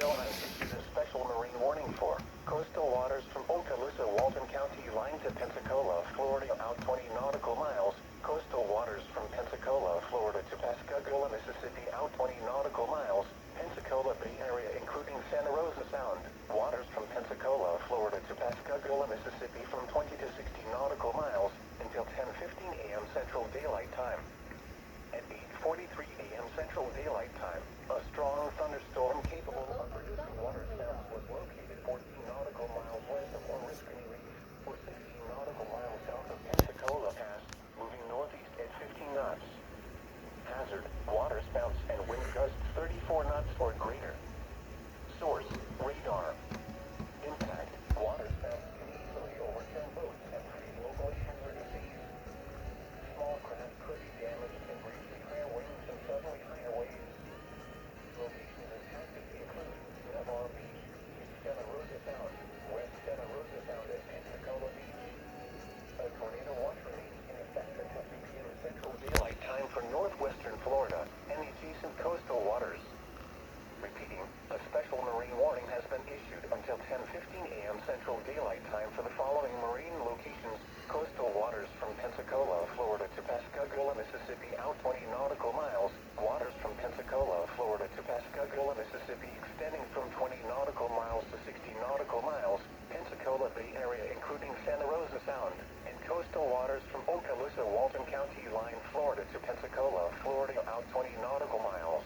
Airlines issued a special marine warning for coastal waters from Okaloosa, Walton County line to Pensacola, Florida, out 20 nautical miles. Coastal waters from Pensacola, Florida to Pascagoula, Mississippi, out 20 nautical miles. Pensacola Bay Area, including Santa Rosa Sound. Waters from Pensacola, Florida to Pascagoula, Mississippi, from 20 to 60 nautical miles until 10:15 a.m. Central Daylight Time. At 8:43 a.m. Central Daylight Time, a strong thunderstorm capable of producing water spouts was located 14 nautical miles west of Oriskany Reef, or 16 nautical miles south of Pensacola Pass, moving northeast at 15 knots. Hazard, water spouts and wind gusts 34 knots or greater. Source, radar. Impact, water spouts can easily overturn boats and create locally hazardous seas. Small craft could be damaged and briefly higher winds and suddenly higher waves. Locations and tactics include Navarre Beach, East Santa Rosa Sound, West Santa Rosa Sound, and Pensacola Beach. A tornado watch remains in effect until 2 p.m. Central Daylight Time for northwestern Florida and the adjacent coastal waters. Repeating, a special marine warning has been issued until 10:15 a.m. Central Daylight Time for the following marine locations: coastal waters from Pensacola, Florida to Pascagoula, Mississippi, out 20 nautical miles. Waters from Pensacola, Florida to Pascagoula, Mississippi, extending from 20 nautical miles to 60 nautical miles. Pensacola Bay Area, including Santa Rosa Sound, and coastal waters from Okaloosa, Walton County line, Florida to Pensacola, Florida, out 20 nautical miles.